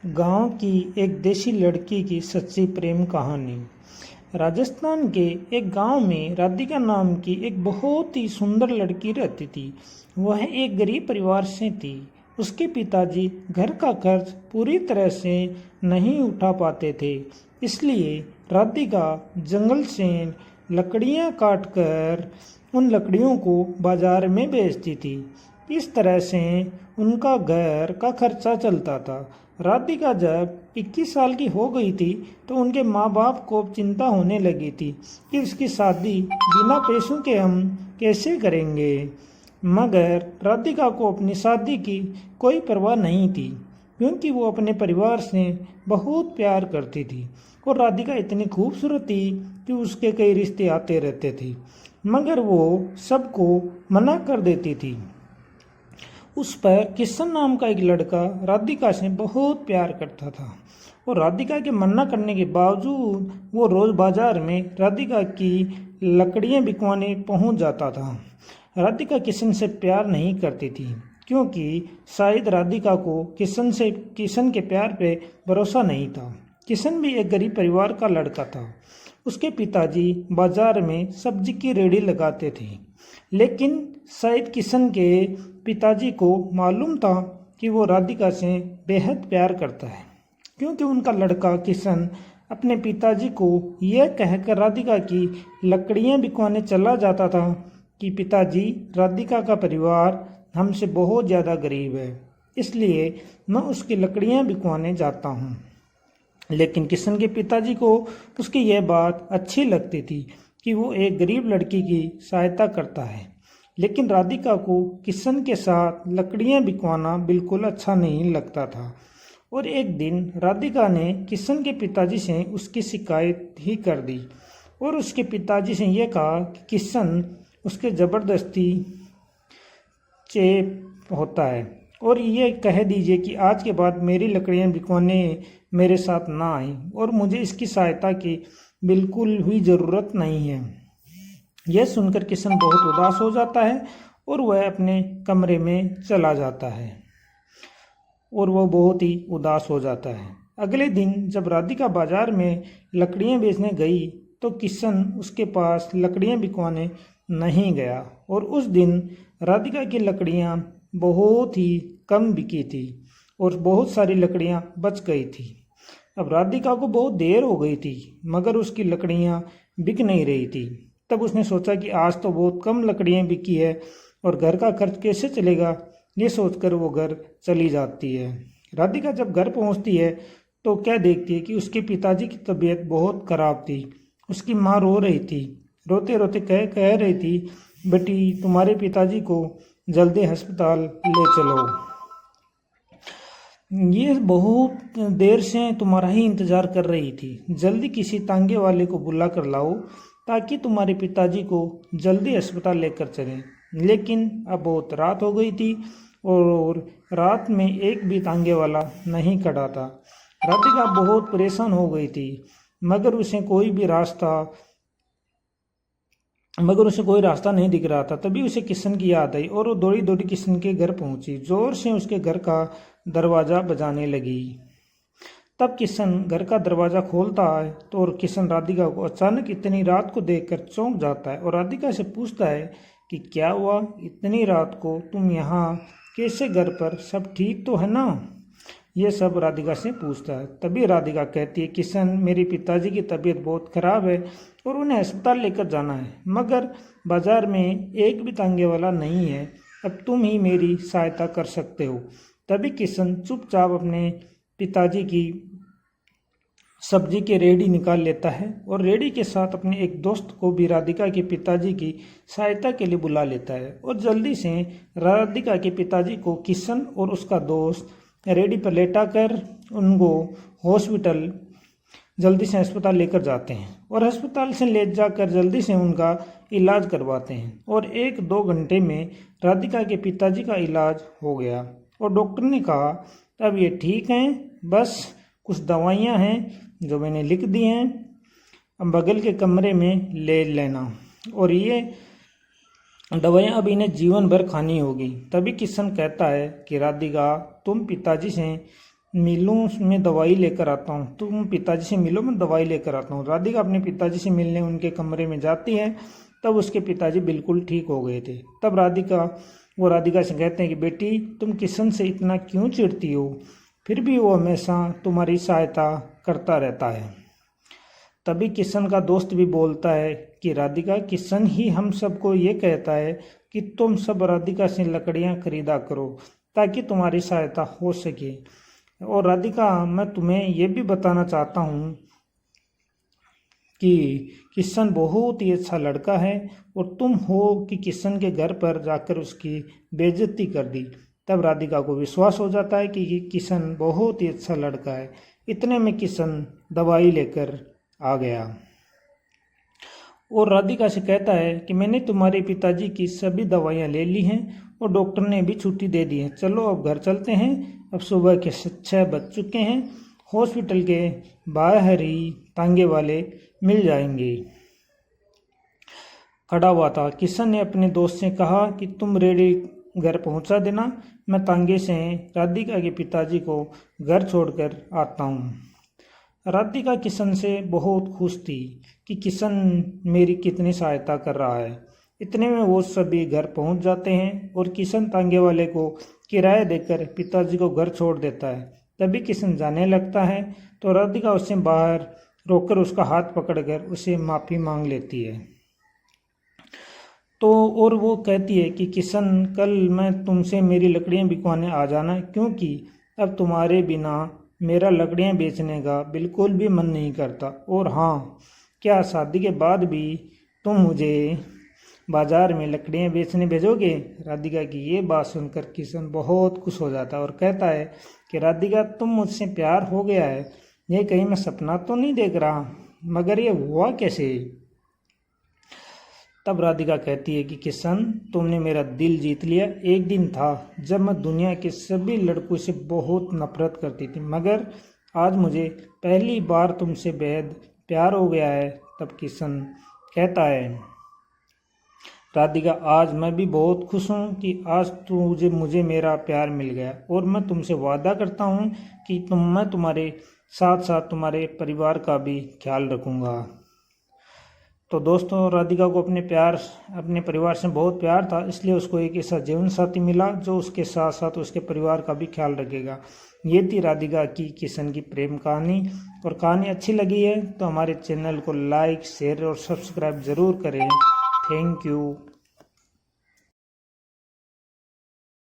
गांव की एक देशी लड़की की सच्ची प्रेम कहानी। राजस्थान के एक गांव में राधिका नाम की एक बहुत ही सुंदर लड़की रहती थी। वह एक गरीब परिवार से थी। उसके पिताजी घर का खर्च पूरी तरह से नहीं उठा पाते थे, इसलिए राधिका जंगल से लकड़ियां काटकर उन लकड़ियों को बाजार में बेचती थी। इस तरह से उनका घर का खर्चा चलता था। राधिका जब 21 साल की हो गई थी तो उनके माँ बाप को चिंता होने लगी थी कि उसकी शादी बिना पैसों के हम कैसे करेंगे। मगर राधिका को अपनी शादी की कोई परवाह नहीं थी, क्योंकि वो अपने परिवार से बहुत प्यार करती थी और राधिका इतनी खूबसूरत थी कि उसके कई रिश्ते आते रहते थे, मगर वो सबको मना कर देती थी। उस पर किशन नाम का एक लड़का राधिका से बहुत प्यार करता था और राधिका के मना करने के बावजूद वो रोज बाजार में राधिका की लकड़ियां बिकवाने पहुंच जाता था। राधिका किशन से प्यार नहीं करती थी, क्योंकि शायद राधिका को किशन के प्यार पे भरोसा नहीं था। किशन भी एक गरीब परिवार का लड़का था। उसके पिताजी बाजार में सब्जी की रेहड़ी लगाते थे, लेकिन शायद किशन के पिताजी को मालूम था कि वो राधिका से बेहद प्यार करता है, क्योंकि उनका लड़का किशन अपने पिताजी को यह कहकर राधिका की लकड़ियां बिकवाने चला जाता था कि पिताजी, राधिका का परिवार हमसे बहुत ज़्यादा गरीब है, इसलिए मैं उसकी लकड़ियां बिकवाने जाता हूँ। लेकिन किशन के पिताजी को उसकी यह बात अच्छी लगती थी कि वो एक गरीब लड़की की सहायता करता है, लेकिन राधिका को किशन के साथ लकड़ियां बिकवाना बिल्कुल अच्छा नहीं लगता था। और एक दिन राधिका ने किशन के पिताजी से उसकी शिकायत ही कर दी और उसके पिताजी से यह कहा कि किशन उसके ज़बरदस्ती चेप होता है और ये कह दीजिए कि आज के बाद मेरी लकड़ियां बिकवाने मेरे साथ ना आए और मुझे इसकी सहायता की बिल्कुल भी ज़रूरत नहीं है। यह सुनकर किशन बहुत उदास हो जाता है और वह अपने कमरे में चला जाता है और वह बहुत ही उदास हो जाता है। अगले दिन जब राधिका बाजार में लकड़ियां बेचने गई तो किशन उसके पास लकड़ियां बिकवाने नहीं गया और उस दिन राधिका की लकड़ियां बहुत ही कम बिकी थी और बहुत सारी लकड़ियां बच गई थी। अब राधिका को बहुत देर हो गई थी, मगर उसकी लकड़ियां बिक नहीं रही थी। तब उसने सोचा कि आज तो बहुत कम लकड़ियां बिकी है और घर का खर्च कैसे चलेगा। ये सोचकर वो घर चली जाती है। राधिका जब घर पहुंचती है तो क्या देखती है कि उसके पिताजी की तबीयत बहुत खराब थी। उसकी माँ रो रही थी, रोते रोते कह रही थी, बेटी, तुम्हारे पिताजी को जल्दी अस्पताल ले चलो। ये बहुत देर से तुम्हारा ही इंतजार कर रही थी। जल्दी किसी तांगे वाले को बुला कर लाओ ताकि तुम्हारे पिताजी को जल्दी अस्पताल लेकर चलें। लेकिन अब बहुत रात हो गई थी और रात में एक भी तांगे वाला नहीं खड़ा था। राधिका बहुत परेशान हो गई थी, मगर उसे कोई रास्ता नहीं दिख रहा था। तभी उसे किशन की याद आई और वो दौड़ी दौड़ी किशन के घर पहुंची। जोर से उसके घर का दरवाज़ा बजाने लगी। तब किशन घर का दरवाज़ा खोलता है तो और किशन राधिका को अचानक इतनी रात को देखकर चौंक जाता है और राधिका से पूछता है कि क्या हुआ, इतनी रात को तुम यहाँ कैसे, घर पर सब ठीक तो है ना। ये सब राधिका से पूछता है। तभी राधिका कहती है, किशन, मेरे पिताजी की तबीयत बहुत ख़राब है और उन्हें अस्पताल लेकर जाना है, मगर बाज़ार में एक भी तांगे वाला नहीं है। अब तुम ही मेरी सहायता कर सकते हो। तभी किशन चुपचाप अपने पिताजी की सब्जी की रेहड़ी निकाल लेता है और रेहड़ी के साथ अपने एक दोस्त को भी राधिका के पिताजी की सहायता के लिए बुला लेता है और जल्दी से राधिका के पिताजी को किशन और उसका दोस्त रेहड़ी पर लेटाकर उनको हॉस्पिटल जल्दी से अस्पताल लेकर जाते हैं और अस्पताल से ले जाकर जल्दी से उनका इलाज करवाते हैं और 1-2 घंटे में राधिका के पिताजी का इलाज हो गया और डॉक्टर ने कहा, अब ये ठीक हैं, बस कुछ दवाइयाँ हैं जो मैंने लिख दी हैं, अब बगल के कमरे में ले लेना और ये दवाइयाँ अब इन्हें जीवन भर खानी होगी। तभी किशन कहता है कि राधिका, तुम पिताजी से मिलूं में दवाई लेकर आता हूँ, तुम पिताजी से मिलो, मैं दवाई लेकर आता हूँ। राधिका अपने पिताजी से मिलने उनके कमरे में जाती है। तब उसके पिताजी बिल्कुल ठीक हो गए थे। तब राधिका से कहते हैं कि बेटी, तुम किशन से इतना क्यों चिढ़ती हो, फिर भी वो हमेशा तुम्हारी सहायता करता रहता है। तभी किशन का दोस्त भी बोलता है कि राधिका, किशन ही हम सबको ये कहता है कि तुम सब राधिका से लकड़ियाँ खरीदा करो ताकि तुम्हारी सहायता हो सके। और राधिका, मैं तुम्हें ये भी बताना चाहता हूँ कि किशन बहुत ही अच्छा लड़का है और तुम हो कि किशन के घर पर जाकर उसकी बेइज्जती कर दी। तब राधिका को विश्वास हो जाता है कि किशन बहुत ही अच्छा लड़का है। इतने में किशन दवाई लेकर आ गया और राधिका से कहता है कि मैंने तुम्हारे पिताजी की सभी दवाइयाँ ले ली हैं और डॉक्टर ने भी छुट्टी दे दी है। चलो अब घर चलते हैं। अब सुबह के 6 बज चुके हैं। हॉस्पिटल के बाहर ही तांगे वाले मिल जाएंगे। खड़ा हुआ था। किशन ने अपने दोस्त से कहा कि तुम रेडी घर पहुंचा देना, मैं तांगे से राधिका के पिताजी को घर छोड़कर आता हूँ। राधिका किशन से बहुत खुश थी कि किशन मेरी कितनी सहायता कर रहा है। इतने में वो सभी घर पहुंच जाते हैं और किशन तांगे वाले को किराया देकर पिताजी को घर छोड़ देता है। तभी किशन जाने लगता है तो राधिका उससे बाहर रोककर उसका हाथ पकड़कर उसे माफ़ी मांग लेती है। तो और वो कहती है कि किशन, कल मैं तुमसे मेरी लकड़ियाँ बिकवाने आ जाना, क्योंकि अब तुम्हारे बिना मेरा लकड़ियाँ बेचने का बिल्कुल भी मन नहीं करता। और हाँ, क्या शादी के बाद भी तुम मुझे बाजार में लकड़ियाँ बेचने भेजोगे? राधिका की ये बात सुनकर किशन बहुत खुश हो जाता है और कहता है कि राधिका, तुम मुझसे प्यार हो गया है, ये कहीं मैं सपना तो नहीं देख रहा, मगर ये हुआ कैसे? तब राधिका कहती है कि किशन, तुमने मेरा दिल जीत लिया। एक दिन था जब मैं दुनिया के सभी लड़कों से बहुत नफरत करती थी, मगर आज मुझे पहली बार तुमसे बेहद प्यार हो गया है। तब किशन कहता है, राधिका, आज मैं भी बहुत खुश हूँ कि आज मुझे मेरा प्यार मिल गया और मैं तुमसे वादा करता हूँ कि मैं तुम्हारे साथ साथ तुम्हारे परिवार का भी ख्याल रखूँगा। तो दोस्तों, राधिका को अपने परिवार से बहुत प्यार था, इसलिए उसको एक ऐसा जीवन साथी मिला जो उसके साथ साथ उसके परिवार का भी ख्याल रखेगा। ये थी राधिका की किशन की प्रेम कहानी। और कहानी अच्छी लगी है तो हमारे चैनल को लाइक, शेयर और सब्सक्राइब ज़रूर करें। Thank you.